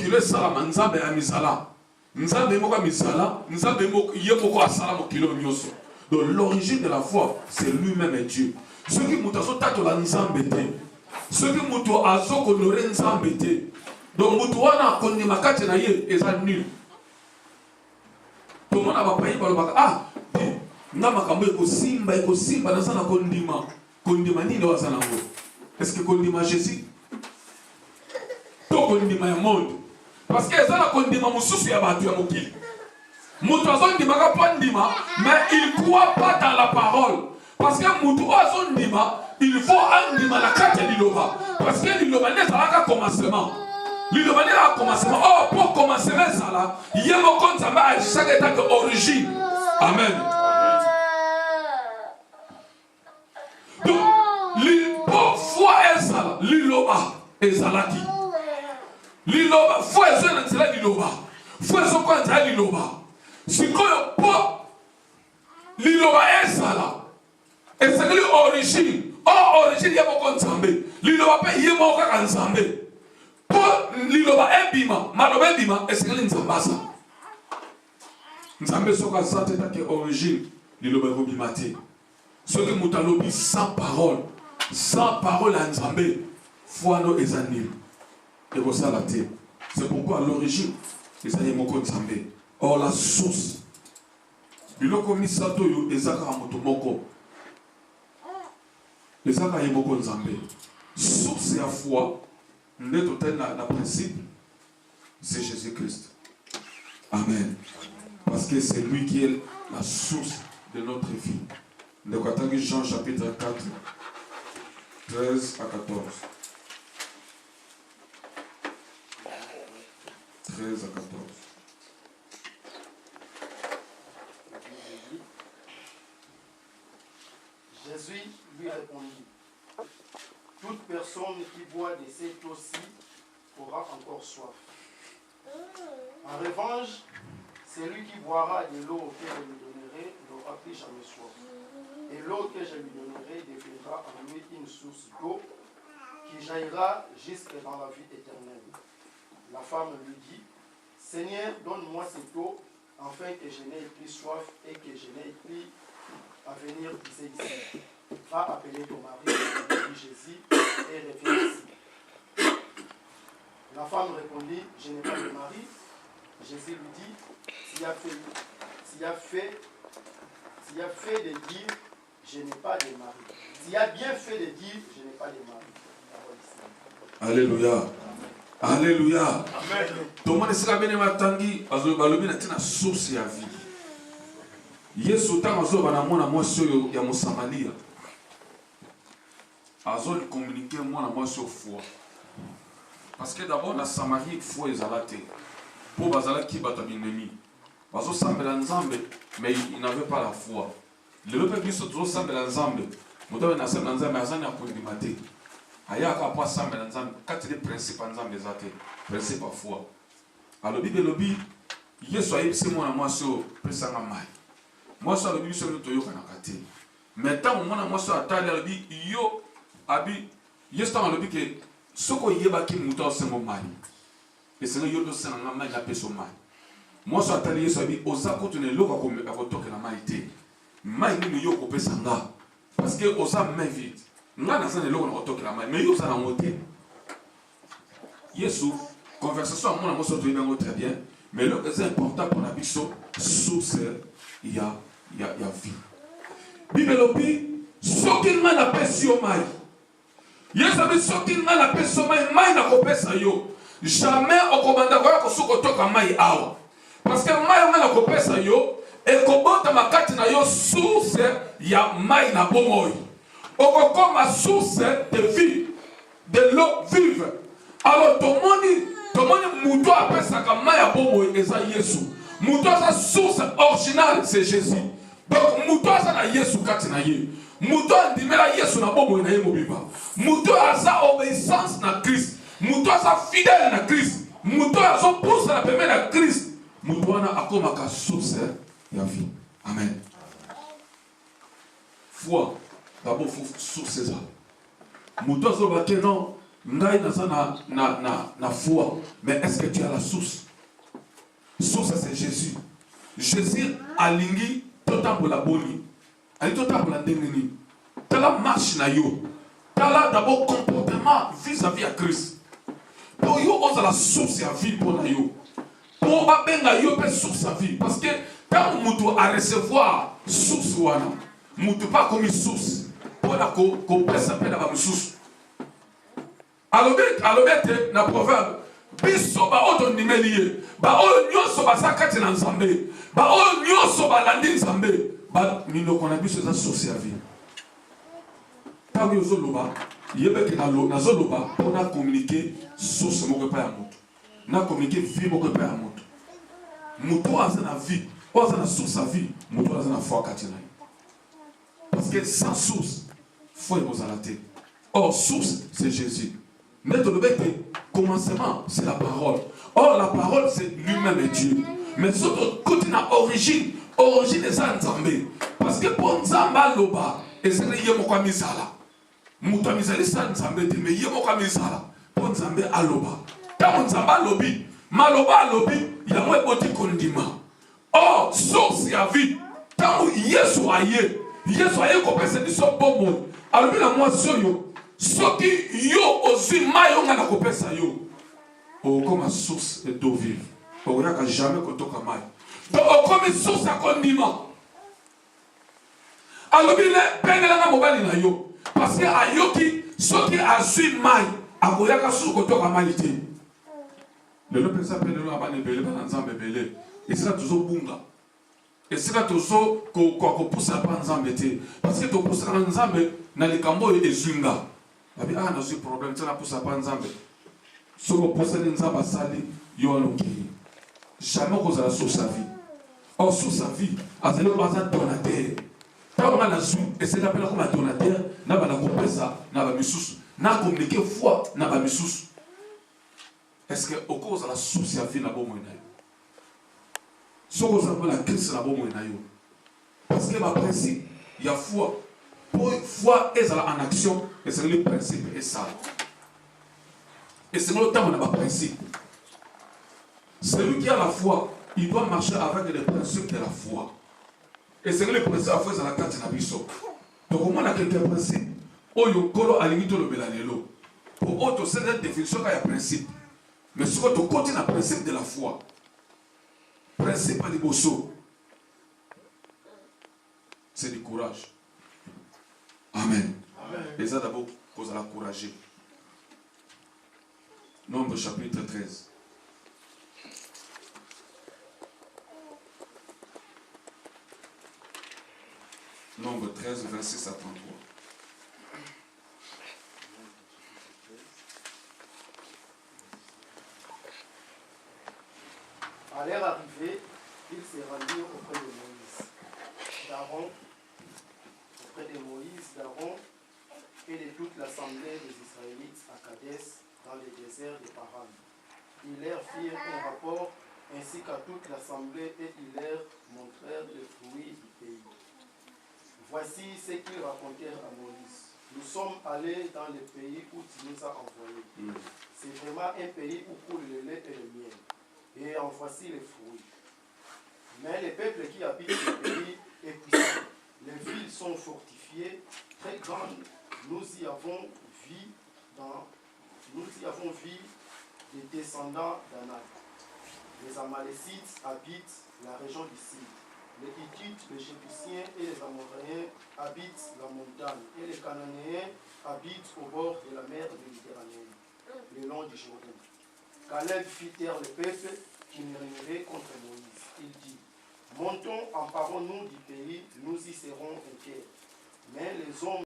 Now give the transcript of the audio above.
mokilo esalama nzambe ya misala. Nzambe moko misala, nzambe moko yemoko asala mokilo nyonso. Donc l'origine de la foi, c'est lui-même et Dieu. Ceux qui mutaso tato la nzambe te. Ceux qui muto azo konore nzambe te. Donc mutu wana konni makate na ye eza nul. Tout le monde va payer par le bac. Ah, nga makambo ekosimba naza na kondima. Kondima nini wazana ngo? Est-ce que kondima Jésus? To kondima ya monde. Parce que eza na kondima mususu ya batu ya mokili. Mutu azondima ka pandima, mais il croit pas dans la parole. Parce que mutu azondima, il faut andima la kate liloba. Parce que liloba nezalaka commencement. Liloba nezalaka commencement. Oh, pour commencement ça là, yemo konzamba a chaque état de origine. Amen. Donc, foi ezala liloba ezalaki. Liloba foi ezala nzela liloba. Foi ezokwa nzela liloba. Sikoyo po liloba ezala. Ezali origine. Oh, origine yemo nzambe. Liloba pe yemo kaka nzambe. Po liloba ebima, maloba ebima ezali nzambasa. Nzambe soka zate take origine liloba ebimate. Ce que Moutalobi sans parole à Nzambe, foi no ezanil. Et vous savez, c'est pourquoi à l'origine, les animaux Nzambe. Or la source, biloko misato yo ezaka motomoko. Ezaka yemoko Nzambe. Source à foi, n'est total la principe, c'est Jésus-Christ. Amen. Parce que c'est lui qui est la source de notre vie. Nous avons Jean chapitre 4, 13 à 14. 13 à 14. Jésus lui répondit, toute personne qui boit de cette eau-ci aura encore soif. En revanche, celui qui boira de l'eau que je lui donnerai n'aura plus jamais soif. Et l'eau que je lui donnerai deviendra en lui une source d'eau qui jaillira jusque dans la vie éternelle. La femme lui dit, Seigneur, donne-moi cette eau, afin que je n'ai plus soif et que je n'ai plus à venir puiser ici. Va appeler ton mari, dit Jésus, et reviens ici. La femme répondit, je n'ai pas de mari. Jésus lui dit, s'il a fait de dire, je n'ai pas de mari. S'il a bien fait de dire, je n'ai pas de mari. Alléluia. Alléluia. Amen. Tout le monde est bien matangi, azobalobi na tina source ya vie. Yesu tanga zoba na mwana mwasi oyo ya Mosamaria. Azoli communiquer mwana mwasi au foi. Parce que d'abord la Samarie foi ezalate. Pour bazala ki batabinemi. Bazo sambela nzambe, mais il n'avait pas la foi. Le peuple qui se trouve sambela nzambe, mudawe na sambela nzambe azani akundimate. Ayaka pa sambela nzambe, kati les principes nzambe zate, principe à foi. Alors Bible lobi, Yesu ayebisi mwana mwasi o pesanga mai. Mwasi alobi biso toyoka na kate. Maintenant mwana mwasi atali alobi yo abi Yesu alobi ke soko yebaki muto osengo mai. Esengo yo do senga mai na peso mai. Mwasi atali Yesu abi oza kotune loka kotoke na mai te. Mai nini yo kopesa nga. Parce que oza mai vide. Nga na sana loka na kotoke na mai, mais yo sana ngote. Yesu conversation à mon amour soit très bien, mais le plus important pour la biso source il y a vie. Bible lobi sokin man apesi yo mai. Yesu abi sokin man apesi yo mai na kopesa yo. Jamais okomanda kwa kosuko toka mai awa. Parce que mai na kopesa yo e kobota makati na yo source ya mai na bomoi. Okokoma source de vie, de l'eau vive. Alors tomoni muto apesaka mai ya bomoi eza Yesu. Muto sa source originale c'est Jésus. Donc muto sa na Yesu kati na ye. Muto ndimela Yesu na bomoi na ye mobimba. Muto sa obéissance na Christ. Muto sa fidèle na Christ. Muto sa pousse na peme na Christ. Muto na akoma ka source ya vie. Amen. Foi d'abord faut source ça. Muto so ba que non Ngai naza na foi. Mais est-ce que tu as la source? Source, c'est Jésus. Jésus a lingi total pour la boni. Ali total pour la dengeni. Tala marche na yo. Tala d'abord comportement vis-à-vis à Christ. Pour yo on la source à vie pour na yo. Pour ba benga yo pe source à vie parce que quand mutu a recevoir source wana, mutu pas comme source pour la ko pesa pe na ba source. Alobete na proverbe biso ba oto nimeliye ba o nyoso ba sakati na nzambe ba o nyoso ba landi nzambe ba mino kona biso za source à vie. Tango yo zoloba yebeke na zoloba pour na communiquer source moko pa ya moto na communiquer vie moko pa ya moto moto aza na vie aza na source à vie moto aza na foi kati na parce que sans source foi ezala te. Or source c'est Jésus. Mais le commencement c'est la parole. Or la parole c'est lui-même et Dieu. Mais surtout côté na origine est Nzambe parce que pour Nzamba loba ezali yemo kwa misala. Muto misala sa Nzambe te mais yemo kwa misala pour Nzambe aloba. Tant Nzamba lobi maloba lobi ya mo eboti kondima. Or source ya vie tant Yesu aye ko pesa biso bombo. Alobi na moi soyo soki yo ozwi mayo nga na kopesa yo. O comme source d'eau vive. O yaka jamais kotoka mayo. Donc comme source à kondima. Alobi le pengela nga mobali na yo. Parce que ayoki soki azwi mai akoyaka susu kotoka mai te. Le pesa pelelo abane bele bana nzambe bele. Et c'est là toujours bunga. Et c'est là toujours ko poussa pa nzambe te. Parce que to poussa nzambe na likambo ezunga. Abi na ce problème ça na poussa pa nzambe. Soko poussa nzamba sali yo alongi. Jamais cause la source à vie. Or source à vie, azali ko aza donateur. Tant on a la source et c'est l'appel comme un donateur, na ba na kopesa na ba misusu. Na communiquer foi na ba misusu. Est-ce que au cause de la source à vie na bo moina yo? Soko za la Christ na bo moina yo. Parce que ma principe, il y a foi. Pour foi est en action et c'est le principe et ça. Et c'est le temps on a ma principe. Celui qui a la foi, il doit marcher avec les principes de la foi. Et c'est le principe à faire dans la carte de Nabiso. Donc au moins on a quelques principes. Oyo kolo alimito le belanelo. Pour autre c'est la définition qu'il y a principe. Mais ce que tu continues le principe de la foi. Principe à l'ibosso. C'est du courage. Amen. Et ça d'abord, cause à la courager. Nombre chapitre 13. Nombre 13, 26 à 33. À leur arrivée, ils se rendirent auprès de Moïse, d'Aaron et de toute l'assemblée des Israélites à Kadès, dans le désert de Paran. Ils leur firent un rapport ainsi qu'à toute l'assemblée et ils leur montrèrent les fruits du pays. Voici ce qu'ils racontèrent à Moïse. Nous sommes allés dans le pays où tu nous as envoyés. C'est vraiment un pays où coule le lait et le miel. Et en voici les fruits. Mais les peuples qui habitent le pays est puissant. Les villes sont fortifiées, très grandes. Nous y avons vu des descendants d'Anak. Les Amalécites habitent la région du Sud. Les Hittites, les Jébusiens et les Amoréens habitent la montagne. Et les Cananéens habitent au bord de la mer Méditerranéenne, le long du Jourdain. Caleb fit taire le peuple qui murmurait contre Moïse. Il dit, montons, emparons-nous du pays, nous y serons inquiets. Mais les hommes